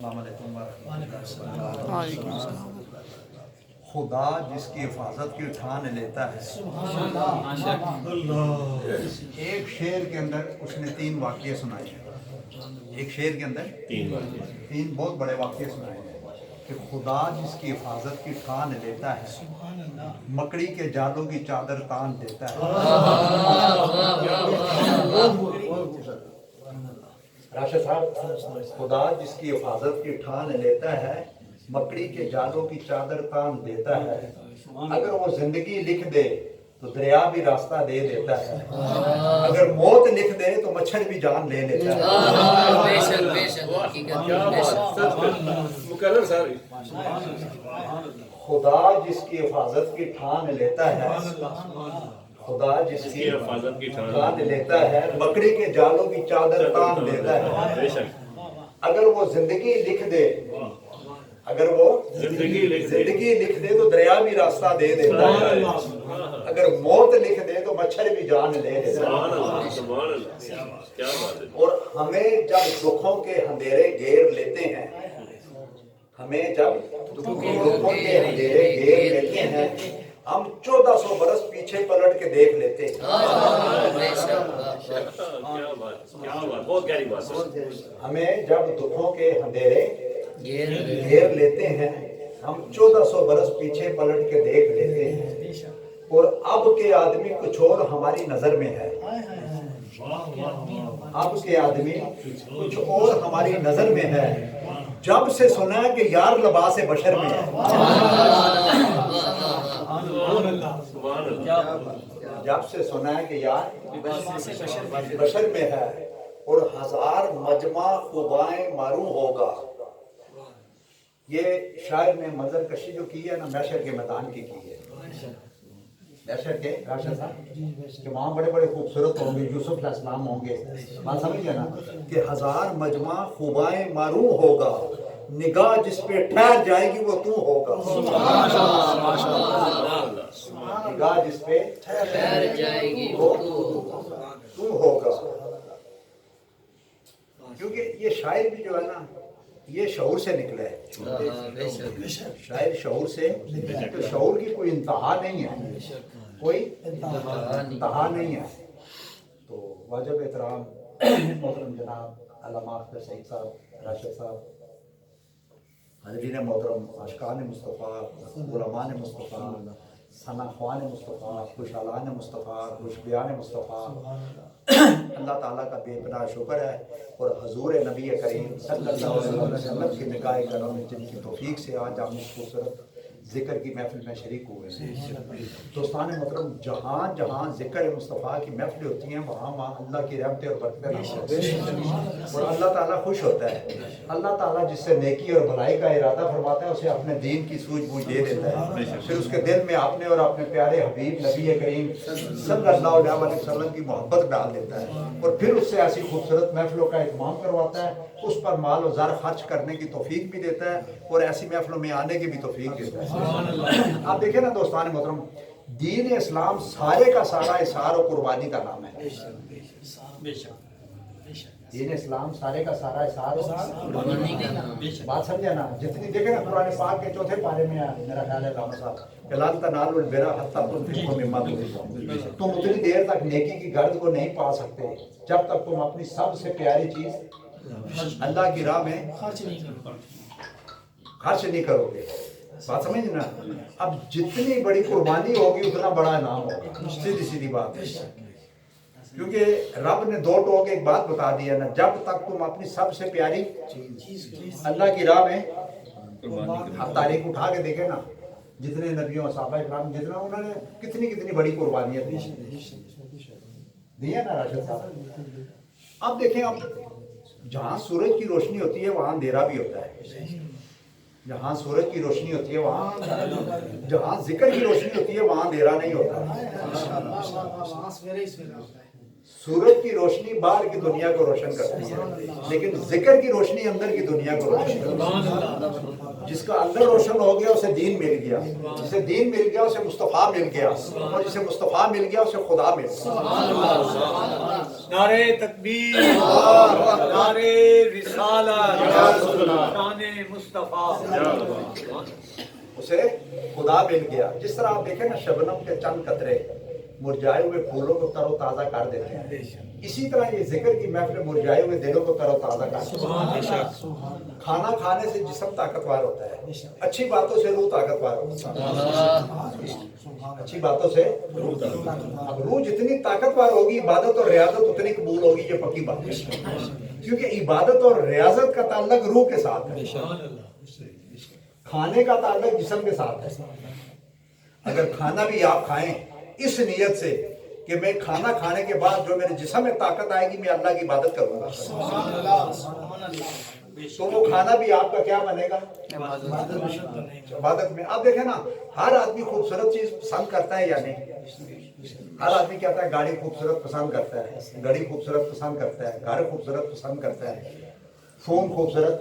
السلام علیکم ورحمۃ اللہ۔ خدا جس کی حفاظت کی ٹھان لیتا ہے، ایک شعر کے اندر اس نے 3 واقعے سنائے ہیں۔ ایک شعر کے اندر 3 بہت بڑے واقعے سنائے ہیں کہ خدا جس کی حفاظت کی ٹھان لیتا ہے، مکڑی کے جالوں کی چادر تان دیتا ہے۔ راشد صاحب، خدا جس کی حفاظت کی ٹھان لیتا ہے، مکڑی کے جالوں کی چادر تان دیتا ہے۔ اگر وہ زندگی لکھ دے تو دریا بھی راستہ دے دیتا ہے، اگر موت لکھ دے تو مچھر بھی جان لے لیتا ہے۔ خدا جس کی حفاظت کی ٹھان لیتا ہے، خدا جس کی حفاظت کی ٹھان لیتا ہے، مکڑی کے جالوں کی چادر تان دیتا ہے۔ اگر وہ زندگی لکھ دے، اگر وہ زندگی لکھ دے تو دریا بھی راستہ دے دیتا ہے، اگر موت لکھ دے تو مچھر بھی جان لے لیتا ہے۔ اور ہمیں جب دکھوں کے اندھیرے گھیر لیتے ہیں، ہمیں جب دکھوں کے اندھیرے گھیر لیتے ہیں، ہم 1400 برس پیچھے پلٹ کے دیکھ لیتے ہیں۔ ہمیں جب دکھوں کے اندھیرے گھیر لیتے ہیں، ہم 1400 برس پیچھے پلٹ کے دیکھ لیتے ہیں، اور اب کے آدمی کچھ اور ہماری نظر میں ہے۔ اب کے آدمی کچھ اور ہماری نظر میں ہے، جب سے سنا ہے کہ یار لباس بشر میں ہے۔ جب سے سنا ہے کہ یار بشر میں ہے، اور 1000 مجمع خوبائیں معروم ہوگا۔ یہ شاعر نے منظر کشی جو کی ہے نا، محشر کے میدان کی ہے۔ محشر کے راشد صاحب کہ وہاں بڑے بڑے خوبصورت ہوں گے، یوسف علیہ السلام ہوں گے، بات سمجھے نا، کہ 1000 مجمع خوبائیں معروم ہوگا، نگاہ جس پہ ٹھہر جائے گی وہ تو ہوگا۔ نگاہ جس پہ ٹھہر جائے گی وہ تو ہوگا۔ کیونکہ یہ شاعر بھی جو ہے نا، یہ شعور سے نکلا ہے۔ شاعر شعور سے، تو شعور کی کوئی انتہا نہیں ہے، کوئی انتہا نہیں ہے۔ تو واجب احترام محترم جناب علامہ اختر سعید صاحب، راشد صاحب، حاضرین محترم، عاشقان مصطفیٰ، غلامان مصطفیٰ، ثناخوان مصطفیٰ، خوشحالان مصطفیٰ، خوشبیان مصطفیٰ، اللہ تعالیٰ کا بے پناہ شکر ہے، اور حضور نبی کریم صلی اللہ علیہ وسلم کی نگاہ کرم میں جن کی توفیق سے آج ہم اس خوبصورت ذکر کی محفل میں شریک ہوئے ہیں۔ دوستان محترم، جہاں جہاں ذکر مصطفیٰ کی محفل ہوتی ہیں، وہاں وہاں اللہ کی رحمتیں اور برکتیں ہوتی ہیں، اور اللہ تعالیٰ خوش ہوتا ہے۔ اللہ تعالیٰ جس سے نیکی اور بھلائی کا ارادہ فرماتا ہے، اسے اپنے دین کی سوجھ بوجھ دے دیتا ہے، پھر اس کے دل میں اپنے اور اپنے پیارے حبیب نبی کریم صلی اللہ علیہ وسلم کی محبت ڈال دیتا ہے، اور پھر اس سے ایسی خوبصورت محفلوں کا اہتمام کرواتا ہے، اس پر مال و زر خرچ کرنے کی توفیق بھی دیتا ہے، اور ایسی محفلوں میں آنے کی بھی توفیق دیتا ہے۔ آپ دیکھیں نا دوستان محترم، دین اسلام سارے کا سارا اثار و قربانی کا نام ہے۔ دین اسلام سارے کا سارا اثار و قربانی کا نام ہے۔ بات سمجھے نا، جتنی دیکھیں نا قرآن پاک کے 4تھے پارے میں ہے، میرا خیال ہے علامہ صاحب، لن تنالوا البر حتی تنفقوا مما تحبون، تم اتنی دیر تک نیکی کی غرض کو نہیں پا سکتے جب تک تم اپنی سب سے پیاری چیز اللہ کی راہ میں خرچ نہیں کرو گے۔ بات سمجھنا، اب جتنی بڑی قربانی ہوگی اتنا بڑا انعام ہوگا، سیدھی سیدھی بات ہے۔ کیونکہ رب نے 2 ٹوک ایک بات بتا دی ہے نا، جب تک تم اپنی سب سے پیاری اللہ کی راہ میں، اب تاریخ اٹھا کے دیکھیں نا، جتنے نبیوں صحابہ اکرام جتنا انہوں نے کتنی بڑی قربانیاں دی ہے نا راشد صاحب۔ اب دیکھیں، اب جہاں سورج کی روشنی ہوتی ہے وہاں اندھیرا بھی ہوتا ہے، جہاں سورج کی روشنی ہوتی ہے وہاں، جہاں ذکر کی روشنی ہوتی ہے وہاں اندھیرا نہیں ہوتا۔ सूरज की रोशनी बाहर की दुनिया को रोशन करती है, लेकिन जिक्र की रोशनी अंदर की दुनिया को रोशन करती है। जिसका अंदर रोशन हो गया उसे दीन मिल गया, जिसे दीन मिल गया उसे मुस्तफा मिल गया, और जिसे मुस्तफा मिल गया उसे खुदा मिल गया। नारे तकबीर, नारे रिसालत, शाने मुस्तफा, उसे खुदा मिल गया। जिस तरह आप देखें ना, शबनम के चंद कतरे मुरझाए हुए फूलों को तरोताजा कर देते हैं, इसी तरह ये जिक्र की महफिल मुरझाए हुए दिलों को तरोताजा कर देती है। खाना खाने से जिस्म ताकतवर होता है, अच्छी बातों से रूह ताकतवर होता है, अच्छी बातों से अब रूह जितनी ताकतवर होगी, इबादत और रियाजत उतनी कबूल होगी, ये पक्की बात है। क्योंकि इबादत और रियाजत का ताल्लुक रूह के साथ है, खाने का ताल्लुक जिस्म के साथ है। अगर खाना भी आप खाएं इस नियत से कि मैं खाना खाने के बाद जो मेरे जिस्म में ताकत आएगी मैं अल्लाह की इबादत करूंगा, तो वो खाना भी आपका क्या बनेगा, इबादत में। आप देखें ना, हर आदमी खूबसूरत चीज पसंद करता है या नहीं? हर आदमी कहता है गाड़ी खूबसूरत पसंद करता है, घड़ी खूबसूरत पसंद करता है, घर खूबसूरत पसंद करता है, फोन खूबसूरत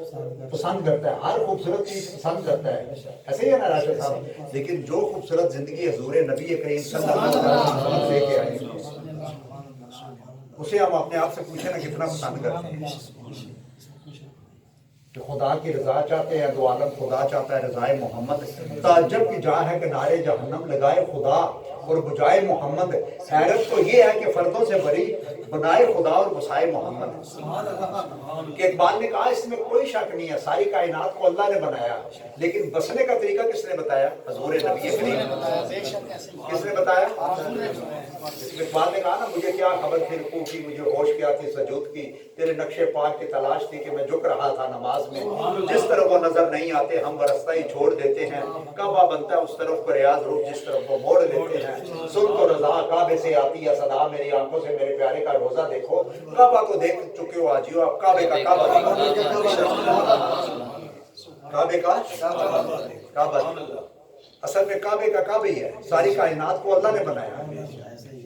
पसंद करता है, हर खूबसूरत चीज पसंद करता है, ऐसे ही है ना राशिद साहब? लेकिन जो खूबसूरत जिंदगी हजूर नबी करीम सल्लल्लाहु अलैहि वसल्लम लेके आए, उसे हम अपने आप से पूछे ना कितना पसंद करते हैं। कि खुदा की रजा चाहते हैं, दो आलम खुदा चाहता है, रजाए मोहम्मद ताज्जुब की जा है कि नारे जहन्नम लगाए खुदा और बुझाए मोहम्मद। हैरत तो ये है कि फर्दों से बरी बनाए खुदा और बसाए मोहम्मद। कि इकबाल ने कहा इसमें कोई शक नहीं है, सारी कायनात को अल्लाह ने बनाया, लेकिन बसने का तरीका किसने बताया? हजूर नबी करीम। किसने बताया? इकबाल ने कहा ना, मुझे क्या खबर थी रुकू की, मुझे होश क्या थी सजूद की, तेरे नक्शे पाक की तलाश थी कि मैं झुक रहा था नमाज में। जिस तरफ वो नजर नहीं आते हम बरसता ही छोड़ देते हैं, काबा बनता है उस तरफ को रियाज रूप जिस तरफ वो मोड़ लेते हैं। सुन तो रजा काबे से आती है सदा, मेरी आंखों से मेरे प्यारे का रोजा देखो। काबा को देख चुके हो आजियो, अब काबे का काबा, काबे का काबा। असल में काबे का काबा ही है, सारी कायनात को अल्लाह ने बनाया,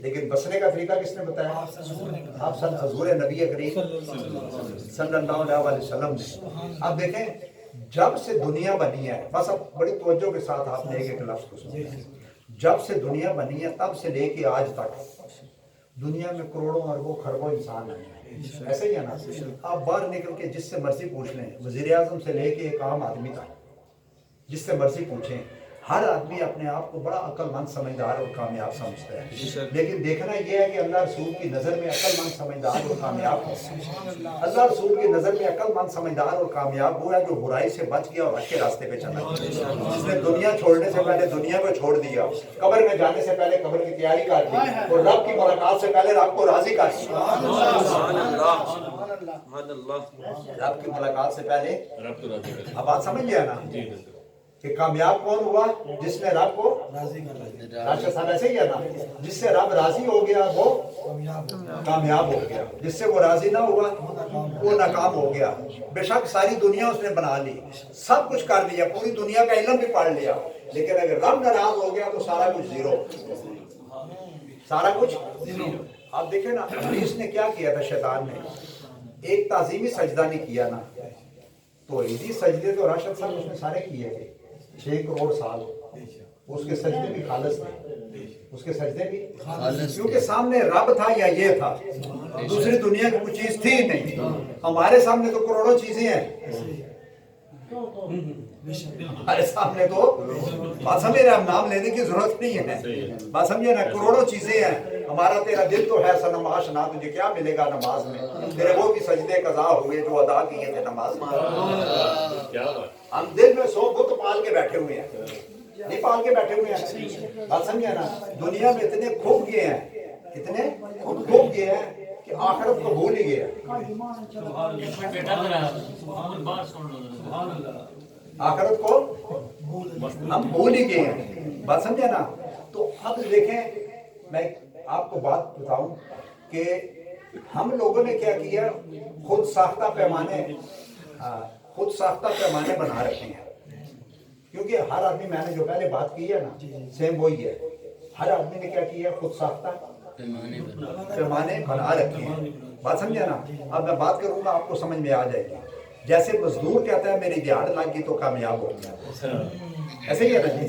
लेकिन बसने का तरीका किसने बताया? आप सन हजूर नबी करीम सल्लल्लाहु अलैहि वसल्लम ने। आप देखें जब से दुनिया बनी है, बस अब बड़ी तवज्जो के साथ आपने एक एक लफ्ज़ को सुना, जब से दुनिया बनी है तब से लेके आज तक दुनिया में करोड़ों अरबों खरबों इंसान हैं, ऐसे ही है ना? आप बाहर निकल के जिससे मर्जी पूछ लें, वज़ीर आज़म से लेके एक आम आदमी तक, जिससे मर्जी पूछें, हर आदमी अपने आप को बड़ा अक्लमंद समझदार और कामयाब समझता है। लेकिन देखना यह है कि अल्लाह रसूल की नज़र में अक्लमंद समझदार और कामयाब है। अल्लाह रसूल की नज़र में अक्लमंद समझदार और कामयाब वो है जो बुराई से बच गया और अच्छे रास्ते पे चला, जिसने दुनिया छोड़ने से पहले दुनिया को छोड़ दिया, कब्र में जाने से पहले कब्र की तैयारी कर दी, और रब की मुलाकात से पहले रब को राजी कर दिया। रब की मुलाकात से पहले अब बात समझ लिया ना कि कामयाब कौन हुआ? जिसने रब को राजी कर दिया। ऐसे ही है ना, जिससे रब राजी हो गया वो कामयाब हो गया, जिससे वो राजी ना हुआ वो नाकाम हो गया। बेशक सारी दुनिया उसने बना ली, सब कुछ कर लिया, पूरी दुनिया का इल्म भी पढ़ लिया, लेकिन अगर रब नाराज हो गया तो सारा कुछ जीरो, सारा कुछ जीरो। आप देखें ना, इब्लीस ने क्या किया था? शैतान ने एक ताजीमी सजदा नहीं किया ना, तो इसी सजदे तो राशिद साहब उसने सारे किए थे 6 करोड़ साल, उसके सजदे भी खालिस थे, उसके सजदे भी खालिस, क्योंकि सामने रब था या ये था, दूसरी दुनिया की कोई चीज थी नहीं। हमारे सामने तो करोड़ों चीजें हैं, हमारे सामने तो बात समझे ना, नाम लेने की जरूरत नहीं है, बात समझे ना, करोड़ों चीजें हैं। हमारा तेरा दिल तो है सनम आशना, तुझे क्या मिलेगा नमाज में? तेरे वो भी सजदे कज़ा हुए जो अदा किए थे नमाज में। हम दिल में 100 बुत पाल के बैठे हुए हैं, नहीं पाल के बैठे हुए हैं, बात समझे ना। दुनिया में इतने खूब गए हैं, इतने खूब गए हैं कि आखिरत को भूल ही गए। आखिरत को हम भूल ही गए हैं, बात समझे ना। तो अब देखें, मैं आपको बात बताऊं कि हम लोगों ने क्या किया, खुद साख्ता पैमाने बना रखे हैं। क्योंकि हर आदमी, मैंने जो पहले बात की है ना, सेम वही है, हर आदमी ने क्या किया, खुद साख्ता पैमाने बना रखे हैं। बात समझे ना? अब मैं बात करूंगा आपको समझ में आ जाएगी। जैसे मजदूर कहता है मेरी दिहाड़ लग गई तो कामयाब हो गया, ऐसे ही है ना जी।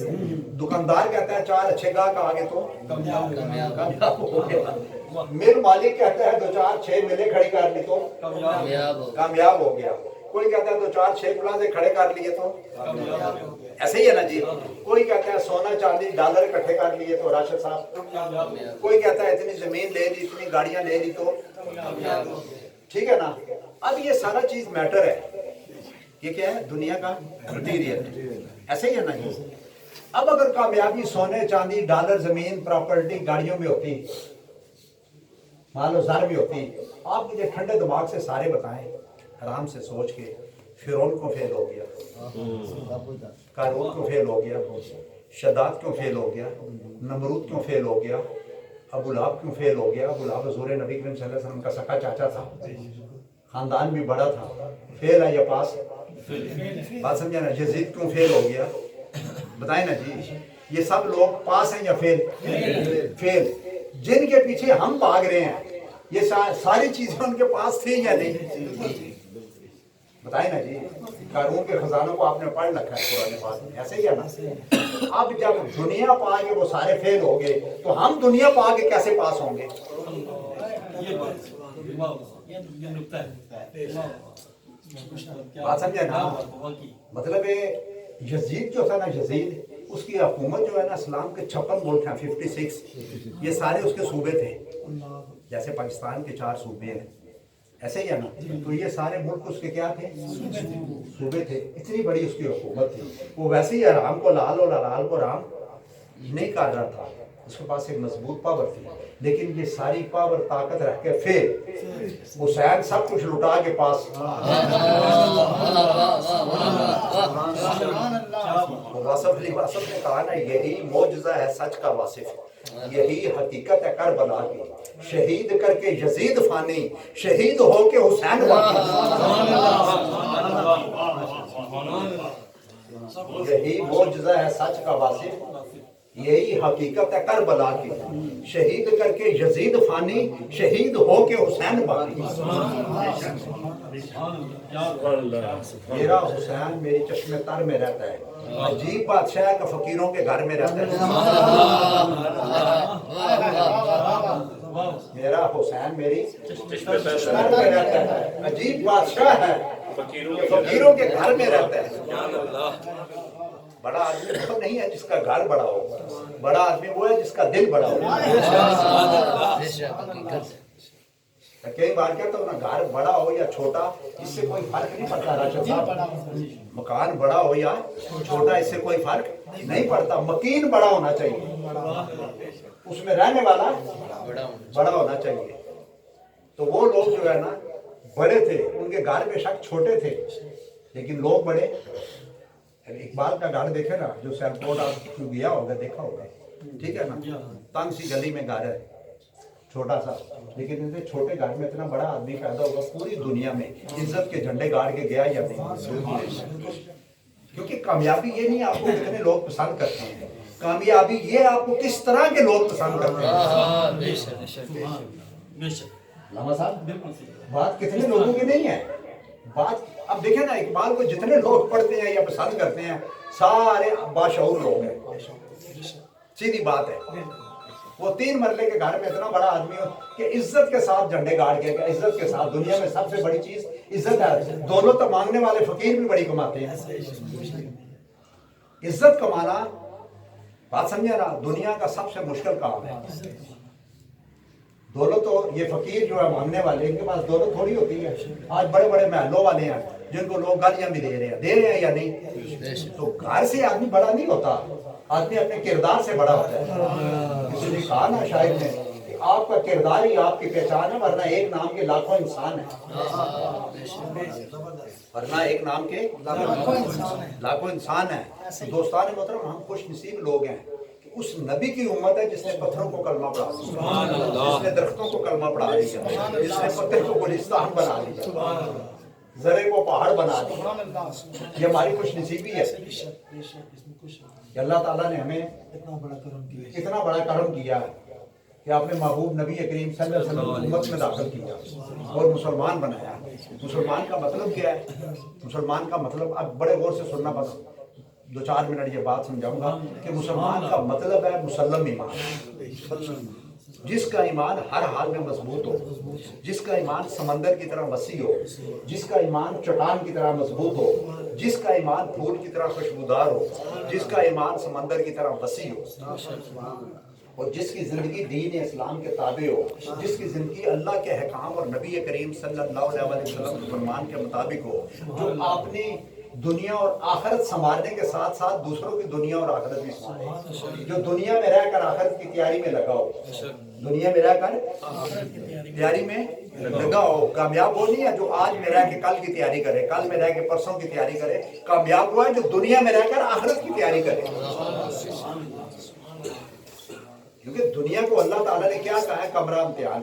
दुकानदार कहता है 4 अच्छे गाहक आगे तो कामयाब हो गया। मिल मालिक कहता है 2-4-6 मिले खड़ी कर ली तो कामयाब हो गया। कोई कहता है 2-4-6 प्लाजे खड़े कर लिए तो ऐसे ही है ना जी। कोई कहता है सोना चांदी डॉलर इकट्ठे कर लिए तो राशिद साहब। कोई कहता है इतनी जमीन ले ली, इतनी गाड़ियां ले ली तो, ठीक है ना। अब ये सारा चीज मैटर है, ये क्या है? दुनिया का मटीरियल, ऐसे ही है ना जी। अब अगर कामयाबी सोने चांदी डॉलर जमीन प्रॉपर्टी गाड़ियों में होती, मान लो ज़र में होती, आप मुझे ठंडे दिमाग से सारे बताएं, आराम से सोच के। फिरौन को फेल हो गया, कारून को फेल हो गया, शदाद क्यों फेल हो गया, नमरूद क्यों फेल हो गया, अबू लहब क्यों फेल हो गया? अबू लहब हुज़ूर नबी करीम सल्लल्लाहु अलैहि वसल्लम का सका चाचा था, खानदान भी बड़ा था, फेल है या पास? बात समझे ना? यजीद क्यों फेल हो गया? बताएं ना जी। ये सब लोग पास हैं या फेल? फेल। जिनके पीछे हम भाग रहे हैं, ये सारी चीजें उनके पास थी या नहीं? बताएं ना जी। कारून के खजानों को आपने पढ़ रखा है पुराने पास में, ऐसे ही है ना। अब जब दुनिया पा के वो सारे फेल हो गए तो हम दुनिया पा के कैसे पास होंगे? बात समझे ना? मतलब यजीद जो था ना, यजीद उसकी हुकूमत जो है ना, इस्लाम के 56 मुल्क हैं, 56, ये सारे उसके सूबे थे। जैसे पाकिस्तान के 4 सूबे हैं, ऐसे ही है ना। तो ये सारे मुल्क उसके क्या थे? सूबे थे। इतनी बड़ी उसकी हुकूमत थी। वो वैसे ही हराम को लाल और हलाल को राम नहीं कर रहा था, उसके पास एक मजबूत पावर थी। लेकिन ये सारी पावर ताकत रख के फेल। हुसैन सब कुछ लुटा के पास, वासिफ ने कहा ना, यही मौजज़ा है सच का वासिफ, यही हकीकत है करबला की। शहीद करके यजीद फानी, शहीद हो के हुसैन बाकी। यही मौजज़ा है सच का वासिफ, यही हकीकत है करबला की। शहीद करके यजीद फानी, शहीद हो के हुसैन बाकी। मेरा हुसैन मेरी चश्मे तर में रहता है, अजीब बादशाह का फकीरों के घर में रहता है। मेरा हुसैन मेरी चश्मे तर में रहता है, अजीब बादशाह है, फकीरों के घर में रहता है। बड़ा आदमी वो नहीं है जिसका घर बड़ा हो, बड़ा आदमी वो है जिसका दिल बड़ा हो। कई बार क्या तो ना, घर बड़ा हो या छोटा इससे कोई फर्क नहीं पड़ता राशिद साहब। मकान बड़ा हो या छोटा इससे कोई फर्क नहीं पड़ता। मकीन बड़ा होना चाहिए, उसमें रहने वाला बड़ा होना चाहिए। तो वो लोग जो है ना बड़े थे, उनके घर बेशक छोटे थे लेकिन लोग बड़े। इकबाल का घर देखे ना, जो सैलकोट आप गया होगा, देखा होगा, ठीक है ना। तंग सी गली में घर है, छोटा सा, लेकिन इतने छोटे घर में इतना बड़ा आदमी पैदा होगा, पूरी दुनिया में इज्जत के झंडे गाड़ के गया या नहीं? क्योंकि कामयाबी ये नहीं आपको कितने लोग पसंद करते हैं, कामयाबी ये आपको किस तरह के लोग पसंद करते हैं। लामा साहब, बात कितने लोगों की नहीं है, बात अब देखें ना, इकबाल को जितने लोग पढ़ते हैं या पसंद करते हैं सारे बाशऊर लोग हैं, सीधी बात है। वो 3 मरले के घर में इतना बड़ा आदमी हो कि इज्जत के साथ झंडे गाड़ के, इज्जत के साथ। दुनिया में सबसे बड़ी चीज इज्जत है। दौलत तो मांगने वाले फकीर भी बड़ी कमाते हैं, इज्जत कमाना, बात समझे ना, दुनिया का सबसे मुश्किल काम है। दौलत तो ये फकीर जो है मांगने वाले, इनके पास दौलत थोड़ी होती है। आज बड़े बड़े महलों वाले हैं जिनको लोग गालियां भी दे रहे हैं या नहीं। तो घर से आदमी बड़ा नहीं होता, आदमी अपने किरदार से बड़ा होता है। किसी ने कहा ना शायद ने कि आपका किरदार ही आपकी पहचान है, वरना एक नाम के लाखों इंसान है। वरना एक नाम के लाखों इंसान है। दोस्तान मोहतरम, हम खुश नसीब लोग हैं, उस नबी की उम्मत है जिसने पत्थरों को कलमा पढ़ा दिया, जिसने दरख्तों को कलमा पढ़ा दिया, जिसने पत्थर को गुलिस्तान बना दिया, जरे को पहाड़ बना दिया। ये हमारी खुश नसीबी है। अल्लाह ताला ने हमें इतना बड़ा करम किया है। کہ آپ نے محبوب نبی کریم صلی اللہ علیہ وسلم کو امت میں داخل کیا اور مسلمان بنایا. مسلمان کا مطلب کیا ہے؟ مسلمان کا مطلب اب بڑے غور سے سننا، بس 2-4 منٹ یہ بات سمجھاؤں گا کہ مسلمان کا مطلب ہے مسلم ایمان، جس کا ایمان ہر حال میں مضبوط ہو، جس کا ایمان سمندر کی طرح وسیع ہو، جس کا ایمان چٹان کی طرح مضبوط ہو، جس کا ایمان پھول کی طرح خوشبودار ہو، جس کا ایمان سمندر کی طرح وسیع ہو، اور جس کی زندگی دین اسلام کے تابع ہو، جس کی زندگی اللہ کے احکام اور نبی کریم صلی اللہ علیہ وسلم کے فرمان کے مطابق ہو، جو اپنی دنیا اور آخرت سنوارنے کے ساتھ ساتھ دوسروں کی دنیا اور آخرت بھی سنوارے، جو دنیا میں رہ کر آخرت کی تیاری میں لگا ہو، دنیا میں رہ کر تیاری میں لگا ہو. کامیاب وہ نہیں ہے جو آج میں رہ کے کل کی تیاری کرے، کل میں رہ کے پرسوں کی تیاری کرے. کامیاب وہ ہے جو دنیا میں رہ کر آخرت کی تیاری کرے. کیونکہ دنیا کو اللہ تعالیٰ نے کیا کہا ہے؟ کمرہ امتحان.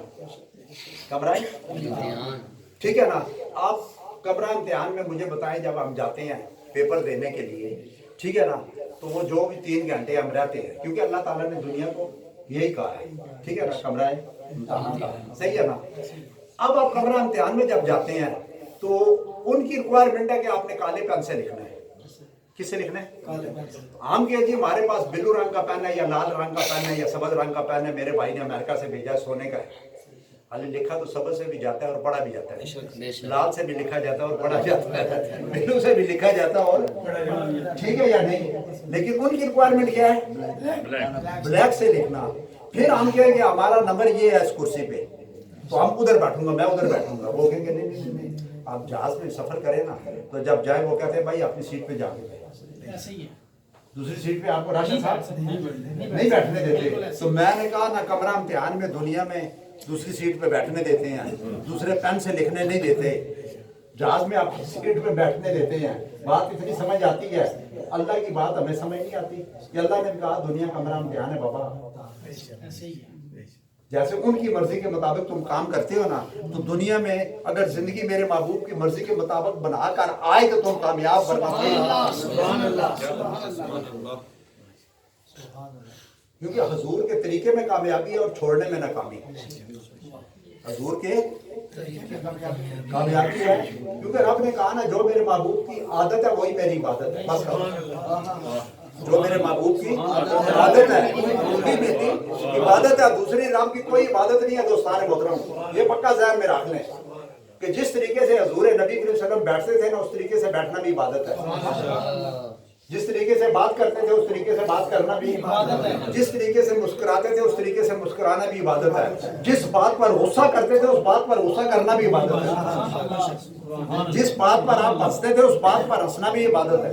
کمرہ امتحان، ٹھیک ہے نا. آپ کمرہ امتحان میں مجھے بتائیں، جب ہم جاتے ہیں پیپر دینے کے لیے، ٹھیک ہے نا، تو وہ جو بھی 3 گھنٹے ہم رہتے ہیں، کیونکہ اللہ تعالیٰ نے دنیا کو یہی کہا ہے، ٹھیک ہے نا، کمرہ امتحان کا، صحیح ہے نا. اب آپ کمرہ امتحان میں جب جاتے ہیں تو ان کی ریکوائرمنٹ ہے کہ آپ نے کالے پین سے لکھنا ہے. کس سے لکھنا ہے؟ ہم کہ جی ہمارے پاس بلو رنگ کا پین ہے یا لال رنگ کا پین ہے یا سبز رنگ کا پین ہے، میرے بھائی نے امریکہ سے بھیجا ہے، سونے کا ہے. حالانکہ لکھا تو سبز سے بھی جاتا ہے اور پڑھا بھی جاتا ہے، لال سے بھی لکھا جاتا ہے اور پڑھا جاتا ہے، بلو سے بھی لکھا جاتا ہے اور ٹھیک ہے یا نہیں. لیکن ان کی ریکوائرمنٹ کیا ہے؟ بلیک سے لکھنا. پھر ہم کہیں گے ہمارا نمبر یہ ہے اس کرسی پہ، تو ہم ادھر بیٹھوں گا، میں ادھر بیٹھوں گا. وہ کہیں گے نہیں، آپ جہاز میں سفر کریں نا، تو جب جائیں وہ کہتے ہیں بھائی اپنی سیٹ پہ جا کے دوسری سیٹ پہ آپ کو راشد صاحب نہیں بیٹھنے دیتے. تو میں نے کہا نا، کمرہ امتحان میں دنیا میں دوسری سیٹ پہ بیٹھنے دیتے ہیں، دوسرے پین سے لکھنے نہیں دیتے، جہاز میں آپ سیٹ پہ بیٹھنے دیتے ہیں. بات اتنی سمجھ آتی ہے. اللہ کی بات ہمیں سمجھ نہیں آتی کہ اللہ نے کہا دنیا کمرہ امتحان ہے بابا. جیسے ان کی مرضی کے مطابق تم کام کرتے ہو نا، تو دنیا میں اگر زندگی میرے محبوب کی مرضی کے مطابق بنا کر آئے تو تم کامیاب کیونکہ حضور کے طریقے میں کامیابی ہے اور چھوڑنے میں ناکامی. حضور کے کامیابی ہے کیونکہ رب نے کہا نا، جو میرے محبوب کی عادت ہے وہی میری عبادت ہے. بس جو میرے محبوب کی عبادت ہے وہی میری عبادت ہے. دوسری رب کی کوئی عبادت نہیں ہے. دوستان محترم، یہ پکا ذہن میں رکھ لیں کہ جس طریقے سے حضور نبی صلی اللہ علیہ وسلم بیٹھتے تھے نا، اس طریقے سے بیٹھنا بھی عبادت ہے. جس طریقے سے بات کرتے تھے اس طریقے سے بات کرنا بھی عبادت ہے. جس طریقے سے مسکراتے تھے اس طریقے سے مسکرانا بھی عبادت ہے. جس بات پر غصہ کرتے تھے اس بات پر غصہ کرنا بھی عبادت ہے. جس بات پر آپ ہنستے تھے اس بات پر ہنسنا بھی عبادت ہے.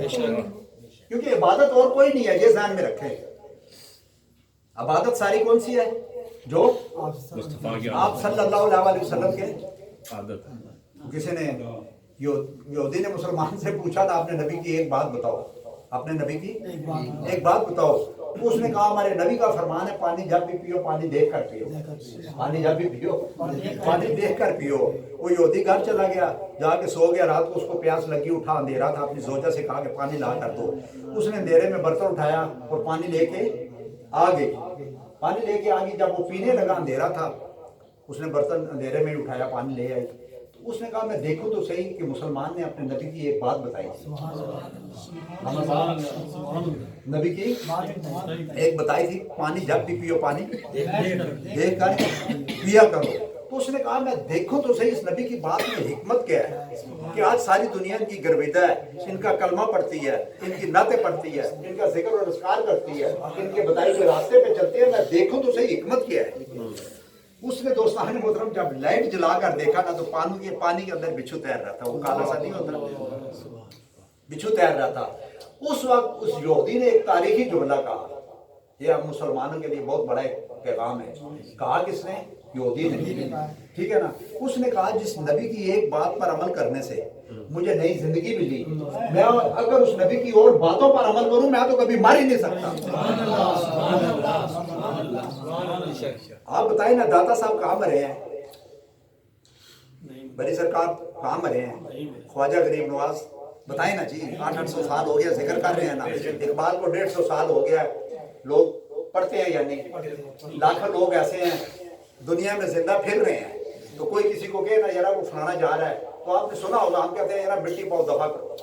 کیونکہ عبادت اور کوئی نہیں ہے، یہ ذہن میں رکھیں. عبادت ساری کون سی ہے؟ جو آپ صلی اللہ علیہ وسلم کے عادت. کسی نے یہودی نے مسلمان سے پوچھا تھا، آپ نے نبی کی ایک بات بتاؤ، اپنے نبی کی ایک بات بتاؤ. اس نے کہا ہمارے نبی کا فرمان ہے پانی جب بھی پیو پانی دیکھ کر پیو. پانی جب بھی پیو پانی دیکھ کر پیو. وہ یہودی گھر چلا گیا، جا کے سو گیا. رات کو اس کو پیاس لگی، اٹھا، اندھیرا تھا، اپنی زوجہ سے کہا کہ پانی لا کر دو. اس نے اندھیرے میں برتن اٹھایا اور پانی لے کے آ گئی. پانی لے کے آ گئی. جب وہ پینے لگا، اندھیرا تھا، اس نے برتن اندھیرے میں اٹھایا، پانی لے آئی. اس نے کہا میں دیکھوں تو صحیح کہ مسلمان نے اپنے نبی کی ایک بات بتائی. نبی کی ایک بتائی تھی، پانی جب بھی پیو پانی دیکھ کر پیا کرو. تو اس نے کہا میں دیکھوں تو صحیح اس نبی کی بات میں حکمت کیا ہے کہ آج ساری دنیا ان کی گرویدہ ہے، ان کا کلمہ پڑھتی ہے، ان کی نعتیں پڑھتی ہے، ان کا ذکر اور اذکار کرتی ہے، ان کے بتائے ہوئے راستے پہ چلتے ہیں. میں دیکھوں تو صحیح حکمت کیا ہے. اس نے دوستان محترم جب لائٹ جلا کر دیکھا نا، تو پانی کے اندر بچھو تیر رہا تھا. وہ کالا سا نہیں ہوتا، بچھو تیر رہا تھا. اس وقت اس یہودی نے ایک تاریخی جملہ کہا. یہ ہم مسلمانوں کے لیے بہت بڑا ایک پیغام ہے. کہا کس نے؟ یہودی نے. ٹھیک ہے نا. اس نے کہا جس نبی کی ایک بات پر عمل کرنے سے مجھے نئی زندگی ملی، میں اگر اس نبی کی اور باتوں پر عمل کروں میں تو کبھی مر ہی نہیں سکتا. آپ بتائیں نا، داتا صاحب کہاں مرے ہیں؟ بڑی سرکار کہاں مرے ہیں؟ خواجہ غریب نواز بتائیں نا جی. 800 سال ہو گیا ذکر کر رہے ہیں نا. اقبال کو 150 سال ہو گیا. لوگ پڑھتے ہیں یا نہیں؟ لاکھوں لوگ ایسے ہیں دنیا میں زندہ پھر رہے ہیں، تو کوئی کسی کو کہے نا یار وہ فلانا جا رہا ہے تو آپ نے سنا ہوگا ہم کہتے ہیں یار مٹی پاؤ دفع کرو.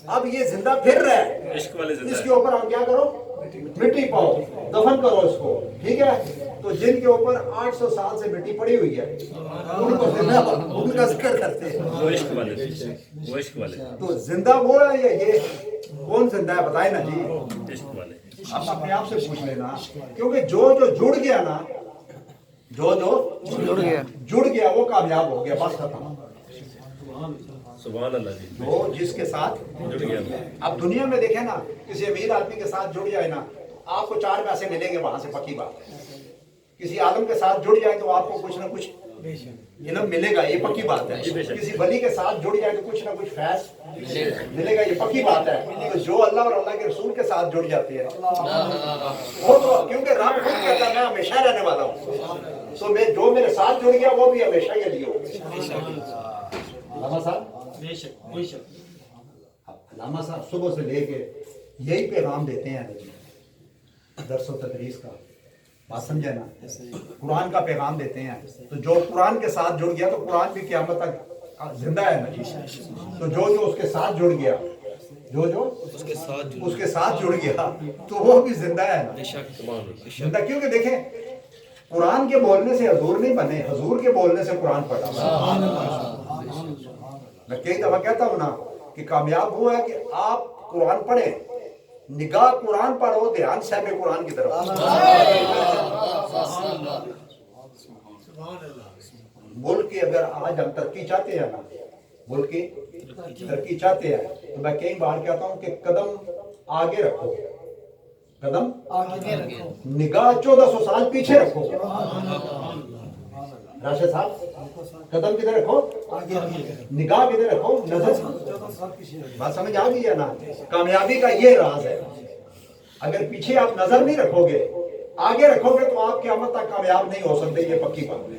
اب یہ زندہ پھر رہا ہے، اس کے اوپر ہم کیا کرو؟ مٹی پاؤ، دفن کرو اس کو، ٹھیک ہے؟ تو جن کے اوپر 800 سال سے مٹی پڑی ہوئی ہے ان کو زندہ ان کا ذکر کرتے ہیں. تو زندہ وہ ہے یا یہ؟ کون زندہ ہے بتائیں نا جی. آپ اپنے آپ سے پوچھ لینا، کیونکہ جو جڑ گیا نا، جو جڑ گیا وہ کامیاب ہو گیا، بس ختم. سبحان اللہ جی. جو جس کے ساتھ جڑ گیا. اب دنیا میں دیکھیں نا، کسی امیر آدمی کے ساتھ جڑ جائے نا آپ کو 4 پیسے ملیں گے وہاں سے، پکی بات ہے. کسی عالم کے ساتھ جڑ جائے تو آپ کو کچھ نہ کچھ علم ملے گا، یہ پکی بات ہے. کسی ولی کے ساتھ جڑ جائے تو کچھ نہ کچھ فیض ملے گا، یہ پکی بات ہے. تو جو اللہ اور اللہ کے رسول کے ساتھ جڑ جاتے ہیں وہ تو، کیونکہ رب خود کہتا ہے میں ہمیشہ رہنے والا ہوں، تو میں جو میرے ساتھ جڑ گیا وہ بھی ہمیشہ کے لیے ہو. علامہ صاحب علامہ صاحب صبح سے لے کے یہی پیغام دیتے ہیں درس و تدریس کا، بات سمجھے نا، قرآن کا پیغام دیتے ہیں. تو جو قرآن کے ساتھ جڑ گیا تو قرآن بھی قیامت تک زندہ ہے نا جی. تو جو اس کے ساتھ جڑ گیا، جو اس کے ساتھ جڑ گیا تو وہ بھی زندہ ہے نا. زندہ کیونکہ دیکھیں قرآن کے بولنے سے حضور نہیں بنے، حضور کے بولنے سے قرآن پڑھا. میں کئی دفعہ کہتا ہوں نا کہ کامیاب وہ ہے کہ آپ قرآن پڑھیں، نگاہ قرآن پر ہو، دھیان صاحب قرآن کی طرف. ملک کی اگر آج ہم ترقی چاہتے ہیں نا، ملک کی ترقی چاہتے ہیں تو میں کئی بار کہتا ہوں کہ قدم آگے رکھو، قدم نگاہ 1400 سال پیچھے رکھو. راشد صاحب قدم کدھر رکھو؟ نگاہ کدھر رکھو؟ نظر. بات سمجھ آ گئی ہے نا؟ کامیابی کا یہ راز ہے. اگر پیچھے آپ نظر نہیں رکھو گے، آگے رکھو گے تو آپ قیامت تک کامیاب نہیں ہو سکتے، یہ پکی بات ہے.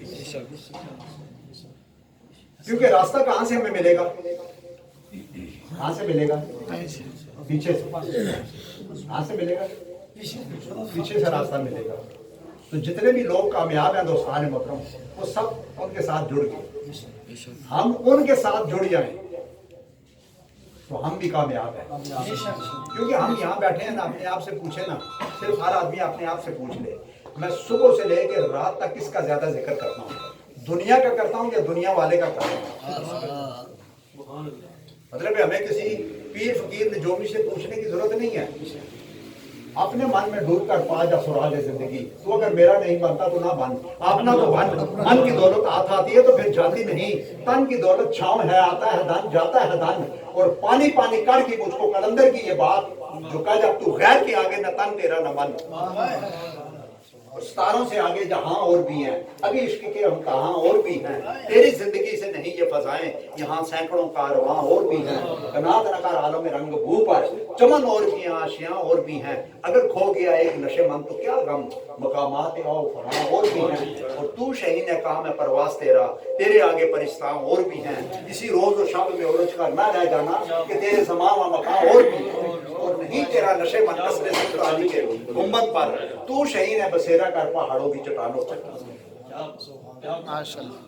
کیونکہ راستہ کہاں سے ہمیں ملے گا؟ کہاں سے ملے گا؟ پیچھے سے. کہاں سے ملے گا؟ پیچھے سے راستہ ملے گا. تو جتنے بھی لوگ کامیاب ہیں دوستان محترم، وہ سب ان کے ساتھ جڑ گئے. ہم ان کے ساتھ جڑ جائیں تو ہم بھی کامیاب ہیں. کیونکہ ہم یہاں بیٹھے ہیں نا، اپنے آپ سے پوچھیں نا، صرف ہر آدمی اپنے آپ سے پوچھ لے میں صبح سے لے کے رات تک کس کا زیادہ ذکر کرتا ہوں؟ دنیا کا کرتا ہوں یا دنیا والے کا کرتا ہوں؟ مطلب ہمیں کسی پیر فقیر نجومی سے پوچھنے کی ضرورت نہیں ہے. اپنے من میں ڈوب کر پا جا سراغ زندگی. تو اگر میرا نہیں بنتا تو نہ بن، اپنا تو بن. من کی دولت ہاتھ آتی ہے تو پھر جاتی نہیں. تن کی دولت چھاؤں ہے، آتا ہے دن، جاتا ہے دن. اور پانی پانی کر کی مجھ کو کلندر کی یہ بات جو کہا جب تو غیر کے آگے نہ تن تیرا نہ من. اور ستاروں سے آگے جہاں اور بھی ہیں، ابھی عشق کے ہم کہاں اور بھی ہیں. تیری زندگی سے نہیں یہ فضائیں، یہاں سینکڑوں کارواں اور بھی ہیں. کنات نکار عالم رنگ بو پر چمن اور بھی ہیں، آشیاں اور بھی ہیں. اگر کھو گیا ایک نشے من تو کیا غم، مقامات او فراں اور بھی ہیں. اور تو شہین ہے کام ہے پرواز تیرا، تیرے آگے پرستاں اور بھی ہیں. اسی روز و شب میں عرج کا نہ رہ جانا کہ تیرے زمان و مقام اور بھی ہیں. اور نہیں تیرا نشے من کسر سلطانی کے گنبد پر، تو شہین ہے بسیرا کر پہاڑوں کی چٹانوں پر.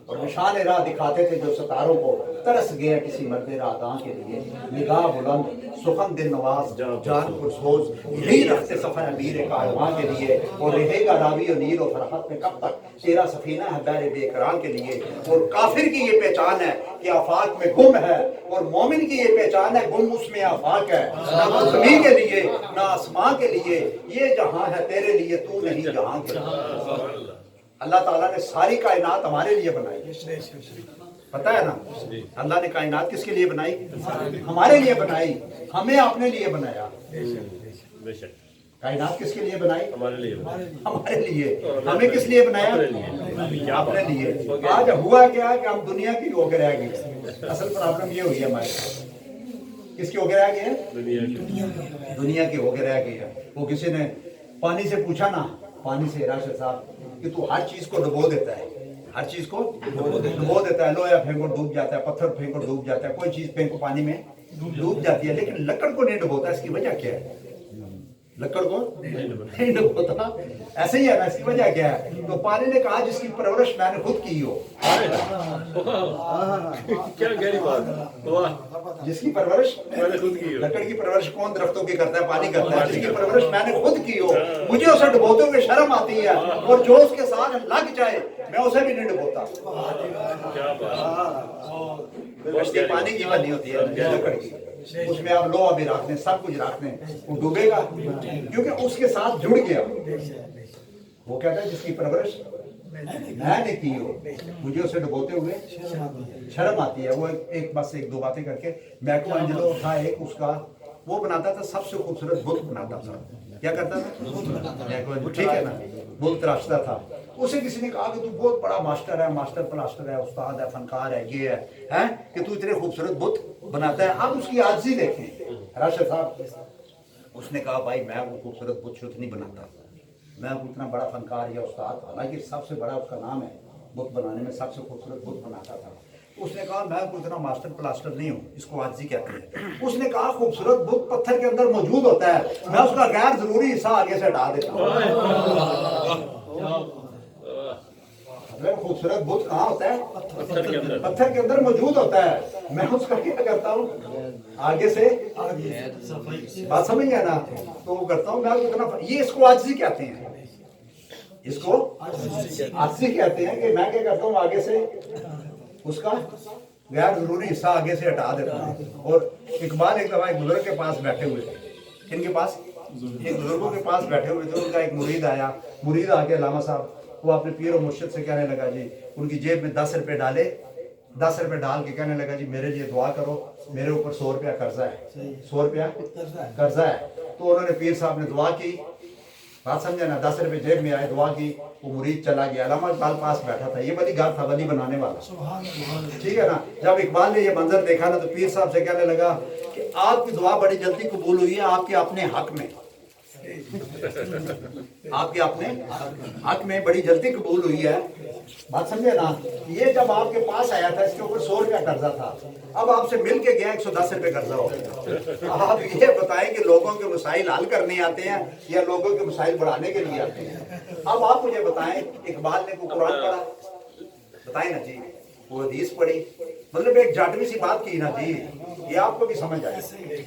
اور نشان راہ دکھاتے تھے جو ستاروں کو، ترس گیا کسی مرد راداں کے لیے. نگاہ بلند سخن دل نواز جان پرسوز، یہی رہتے سفر امیر کارواں کے لیے. اور رہے گا راوی و نیل و فرحت میں کب تک تیرا سفینہ ہے بیر بے قرار کے لیے. اور کافر کی یہ پہچان ہے کہ آفاق میں گم ہے، اور مومن کی یہ پہچان ہے گم اس میں آفاق ہے. نہ زمین کے لیے نہ آسمان کے لیے، یہ جہاں ہے تیرے لیے، تو نہیں جہاں کے لیے. اللہ تعالیٰ نے ساری کائنات ہمارے لیے بنائی، پتہ ہے نا؟ اللہ نے کائنات کس کے لیے بنائی؟ ہمارے لیے بنائی. ہمیں اپنے لیے بنایا. کائنات کس کے لیے بنائی؟ ہمارے لیے. ہمیں کس لیے بنایا؟ اپنے لیے. آج ہوا کیا کہ ہم دنیا کی ہو کے رہ گئے. اصل پرابلم یہ ہوئی ہے ہمارے، کس کی ہو کے رہ گئے ہیں؟ دنیا کی ہو کے رہ گئی ہے. وہ کسی نے پانی سے پوچھا نا، پانی سے راشد صاحب کہ تو ہر چیز کو ڈبو دیتا ہے، ہر چیز کو ڈبو دیتا ہے. لوہا پھینکو ڈوب جاتا ہے، پتھر پھینکو ڈوب جاتا ہے، کوئی چیز پھینکو پانی میں ڈوب جاتی ہے، لیکن لکڑ کو نہیں ڈبوتا. اس کی وجہ کیا ہے؟ लकड़ को नहीं डुबोता। ऐसे ही है ना, इसकी वजह क्या है? तो पानी ने कहा जिसकी परवरिश मैंने खुद की हो। क्या गहरी बात, वाह, जिसकी परवरिश मैंने खुद की हो। लकड़ की परवरिश कौन दरख्तों की करता है? पानी करता है। जिसकी परवरिश मैंने खुद की हो, मुझे उसे डुबोते हुए शर्म आती है, और जो उसके साथ लग जाए मैं उसे भी नहीं डुबोता। क्या बात, कश्ती पानी की बनी होती है, लकड़ की, उसमें आप लोहा भी रख दें, सब कुछ रख दें, वो डूबेगा क्योंकि उसके साथ जुड़ गया। वो कहता है जिसकी परवरिश मैंने की हो, मुझे उसे डुबोते हुए शर्म आती है। वो एक बस एक दो बातें करके मैको एंजेलो था एक, उसका वो बनाता था, सबसे खूबसूरत बुत बनाता था। क्या करता था? मैको एंजेलो, ठीक है ना, बुत तराशता था। उसे किसी ने कहा कि तू बहुत बड़ा मास्टर है, मास्टर प्लास्टर है, उस्ताद है, फनकार है, ये है कि तू इतने खूबसूरत बुत बनाता है। आप उसकी आजिज़ी देखें राशिद साहब। उसने कहा भाई मैं वो खूबसूरत बुत शुद्ध नहीं बनाता, मैं इतना बड़ा फनकार या उस्ताद, हालांकि सबसे बड़ा उसका नाम है, बुत बनाने में सबसे खूबसूरत बुत बनाता था। उसने कहा मैं कोई इतना मास्टर प्लास्टर नहीं हूँ, इसको आजिज़ी कहते हैं। उसने कहा खूबसूरत बुत पत्थर के अंदर मौजूद होता है, मैं उसका गैर जरूरी हिस्सा आगे से हटा देता हूँ। खूबसूरत बुत कहाँ होता है? पत्थर के अंदर मौजूद होता है, मैं उसका क्या करता हूँ आगे से बात समझ गया ना, तो वो करता हूँ मैं उतना। ये इसको आजिज़ी कहते हैं, इसको आजिज़ी कहते हैं कि मैं क्या करता हूँ आगे से उसका गैर जरूरी हिस्सा आगे से हटा देता हूँ। और इकबाल एक दफा एक बुजुर्ग के पास बैठे हुए थे, इनके पास एक बुजुर्गों के पास बैठे हुए थे, उनका एक मुरीद आया। मुरीद आके अल्लामा साहब वो अपने पीर और मुर्शिद से कहने लगा जी, उनकी जेब में 10 रुपए डाले, 10 रुपए डाल के कहने लगा जी मेरे लिए दुआ करो, मेरे ऊपर 100 रुपया कर्जा है, 100 रुपया कर्जा है। तो उन्होंने पीर साहब ने दुआ की, बात समझे ना, 10 रुपए जेब में आए, दुआ की, वो मुरीद चला गया। अल्लामा इकबाल पास बैठा था, ये वली गार था, वली बनाने वाला, ठीक है ना। जब इकबाल ने ये मंजर देखा ना, तो पीर साहब से कहने लगा कि आपकी दुआ बड़ी जल्दी कबूल हुई है, आपके अपने हक में, आपके अपने हक में बड़ी जल्दी कबूल हुई है। बात समझे ना। ये जब आपके पास आया था, इसके ऊपर 100 रुपया कर्जा था, अब आपसे मिल के गया 110 रुपये कर्जा हो गया। आप ये बताएं कि लोगों के मसाइल हल करने आते हैं या लोगों के मसाइल बढ़ाने के लिए आते हैं? अब आप मुझे बताएं, इकबाल ने कोई कुरान पढ़ा? बताएं ना जी, वो हदीस पढ़ी, मतलब एक जाटवी सी बात की ना जी, ये आपको भी समझ आए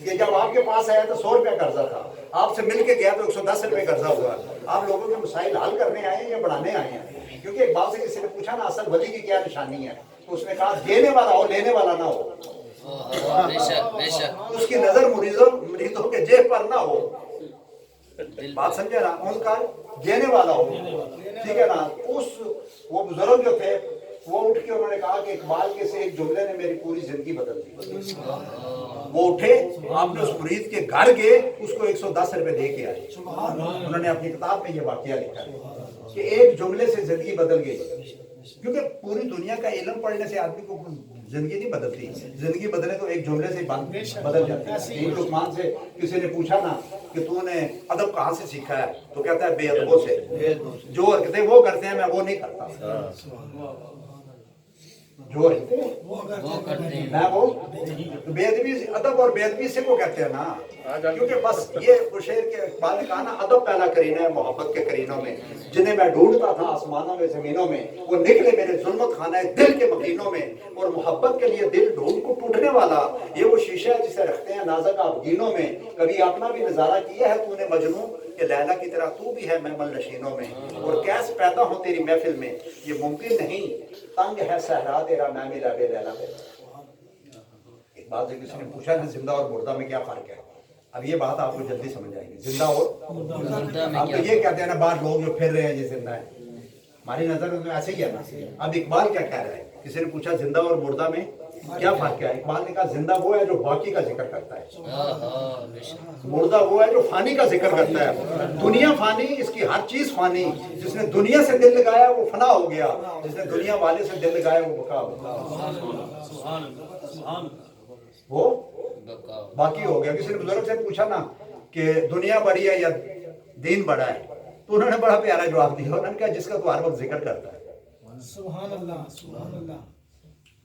कि जब आपके पास आया तो 100 रुपया कर्जा था, आपसे मिल के गया तो 110 रुपये कर्जा हुआ। आप लोगों के मसाइल हल करने आए हैं या बढ़ाने आए हैं? क्योंकि एक बात से किसी ने पूछा ना असल वली की क्या निशानी है, तो उसने कहा देने वाला हो, लेने वाला ना हो। उसकी नजर मुरीदों के जेब पर ना हो, बात समझे ना, उनका देने वाला हो, ठीक है ना। उस वो बुजुर्ग जो थे वो उठ के उन्होंने कहा कि इकबाल के से एक जुमले ने मेरी पूरी जिंदगी बदल दी। वो उठे, आपने उस मुरीद के घर गए, उसको 110 रुपए दे के आए। उन्होंने अपनी किताब में ये वाकया लिखा है कि एक जुमले से जिंदगी बदल गई। क्योंकि पूरी दुनिया का इल्म पढ़ने से आदमी को जिंदगी नहीं बदलती, जिंदगी बदले तो एक जुमले से बदल जाती है। एक लुकमान से किसी ने पूछा ना कि तूने अदब कहाँ से सीखा है, तो कहता है बेअदबों से, जो हरकतें वो करते हैं मैं वो नहीं करता, जो वो करते हैं मैं वो। तो बेअदबी, अदब और बेअदबी से को कहते हैं ना, क्योंकि बस ये शेर के इकबाल ने कहा ना, अदब पहला करीना है मोहब्बत के करीनों में, जिन्हें मैं ढूंढता था आसमानों में जमीनों में, वो निकले मेरे जुल्मत खाना दिल के मकीनों में। और मोहब्बत के लिए दिल ढूंढ को टूटने वाला, ये वो शीशा है जिसे रखते हैं नाज़ुक आबगीनों में। कभी अपना भी नजारा किया है तूने मजनू, कि लैला की तरह तू भी है महमल नशीनों में, और कैसे पैदा हो तेरी महफिल में, ये मुमकिन नहीं, तंग है सहरा तेरा मैं मिला बे लैला पे। एक बात से किसी ने पूछा ना जिंदा और मुर्दा में क्या फर्क है, अब ये बात आपको जल्दी समझ आएगी। जिंदा और मुर्दा, आप तो ये कहते हैं ना बाहर लोग जो फिर रहे हैं ये जिंदा है, हमारी नजर में ऐसे ही है ना। अब इकबाल क्या कह रहा है, किसी ने पूछा जिंदा और मुर्दा में क्या फर्क है, इकबाल ने कहा जिंदा वो है जो बाकी का जिक्र करता है, मुर्दा वो है जो फानी का जिक्र करता है। दुनिया फानी, इसकी हर चीज फानी, जिसने दुनिया से दिल लगाया वो फना हो गया, जिसने दुनिया वाले से दिल लगाया वो बका हो गया, वो बाकी हो गया। किसी ने बुजुर्ग से पूछा ना कि दुनिया बड़ी है या दीन बड़ा है, तो उन्होंने बड़ा प्यारा जवाब दिया, उन्होंने कहा जिसका तो हर वक्त जिक्र करता है। सुभान अल्लाह, सुभान अल्लाह,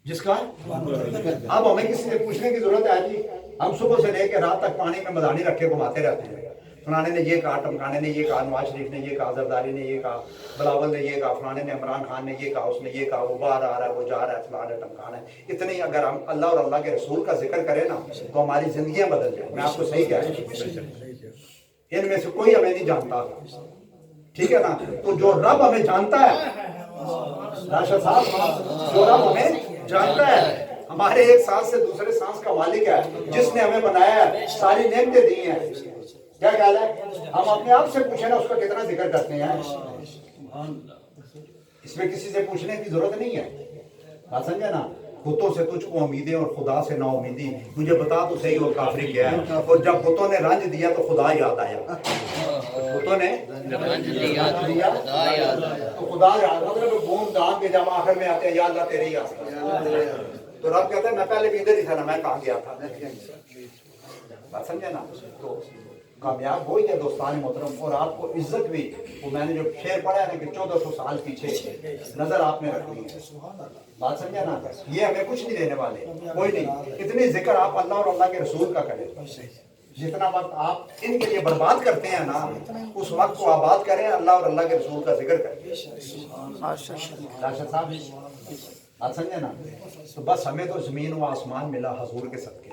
जिसका। अब हमें किसी से पूछने की जरूरत है जी, हम सुबह से लेकर रात तक पानी में मदानी रखे घुमाते रहते हैं, फलाने ने ये कहा, टमकाने ने ये कहा, नवाज शरीफ ने ये कहा, जरदारी ने ये कहा, बिलावल ने ये कहा, फलाने ने, इमरान खान ने ये कहा, उसने ये कहा, वो बाहर आ रहा है, वो जा रहा है, फलाना टमकाना है। इतने ही अगर हम अल्लाह और अल्लाह के रसूल का जिक्र करें ना तो हमारी जिंदगियां बदल जाए। मैं आपको सही कह रहा हूं, इनमें से कोई हमें नहीं जानता, ठीक है ना। तो जो रब हमें जानता है, राशिद साहब, जो रब हमें जानता है, हमारे एक सांस से दूसरे सांस का मालिक है, जिसने हमें बनाया है, सारी नेमतें दी हैं, क्या ख्याल है? हम अपने आप से पूछे ना उसका कितना जिक्र करते हैं, इसमें किसी से पूछने की जरूरत नहीं है। बात समझे ना। बुतों से तुझको उम्मीदें और खुदा से ना उम्मीदी, मुझे बता तो सही वो काफरी क्या है। और जब बुतों ने रंज दिया तो खुदा याद आया, बुतों ने रंज दिया तो खुदा याद, मतलब बूंद दान के जब आखिर में आते हैं, या अल्लाह तेरी याद। तो रब कहता है मैं पहले भी इधर ही था ना, मैं कहाँ गया था। बात समझे ना। तो कामयाब हो गया दोस्तान मोहतरम। और आपको इज्जत भी, वो मैंने जो शेर पढ़ा है ना कि 1400 साल पीछे नजर आपने रखनी है। बात समझा ना। ये हमें कुछ नहीं देने वाले, कोई नहीं। इतनी जिक्र आप अल्लाह और अल्लाह के रसूल का करें, जितना वक्त आप इनके लिए बर्बाद करते हैं ना, उस वक्त को आबाद करें, अल्लाह और अल्लाह के रसूल का जिक्र करें। राशिद साहब बात समझे ना। तो बस हमें तो जमीन व आसमान मिला हजूर के सदके,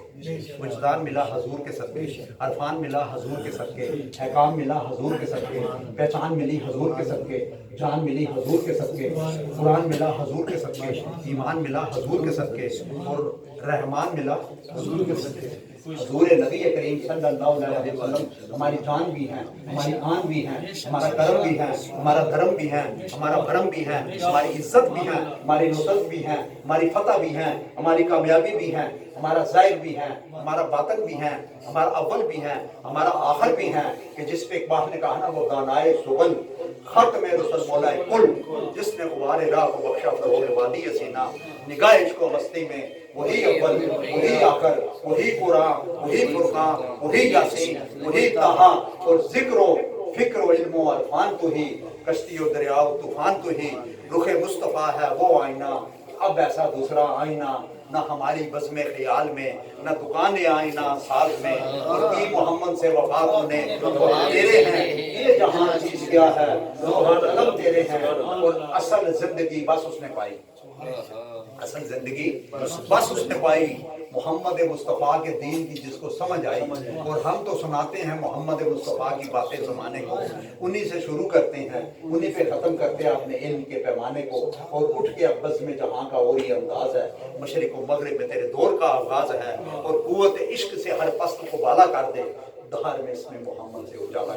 वजदान मिला हजूर के सदके, अरफान मिला हजूर के सदके, अहकाम मिला हजूर के सदके, पहचान मिली हजूर के सदके, जान मिली हजूर के सदके, कुरान मिला हजूर के सदके, ईमान मिला हजूर के सदके, और रहमान मिला हजूर के सदके। हजूर नबी करीम सल्लल्लाहु अलैहि वसल्लम हमारी जान भी हैं, हमारी आन भी हैं, हमारा करम भी है, हमारा धर्म भी है, हमारा भरम भी है, हमारी इज्जत भी है, हमारी नुसरत भी है, हमारी फतह भी है, हमारी कामयाबी भी है, हमारा ज़ाहिर भी है, हमारा बातन भी है, हमारा अव्वल भी है, हमारा आखिर भी है। कि जिस पे इकबाल ने कहा ना, वो दानाए सुगन खत में रसल मौलाए कुल, जिसने गुबारे राह को बख्शा फरोग वादी सीना, निगाह इश्को मस्ती में वही अव्वल, वही आखिर, वही कुरान, वही फुरकान, वही यासीन, वही ताहा, और जिक्रो फिक्र इल्मो अरफान तो ही, कश्ती और दरियाओ तूफान तो ही, रुखे मुस्तफ़ा है वो आईना, अब ऐसा दूसरा आईना ना हमारी बज़्म ख्याल में, ना दुकान आईना साल में, और की मोहम्मद से वफात ने तो तेरे हैं, ये जहां चीज क्या है, कलम तेरे हैं। और असल जिंदगी बस उसने पाई, असल जिंदगी बस उसने पाई मोहम्मद मुस्तफ़ा के दीन की, जिसको समझ आई। और हम तो सुनाते हैं मोहम्मद मुस्तफ़ा की बातें ज़माने को, उन्हीं से शुरू करते हैं, उन्हीं पे ख़त्म करते हैं अपने इल्म के पैमाने को। और उठ के अब बस में जहाँ का और ही अंदाज है, मशरिक़ व मग़रिब में तेरे दौर का आगाज़ है। और क़ुव्वत इश्क से हर पस्त को बाला कर दे, दहर में इसमें मोहम्मद से उजाला।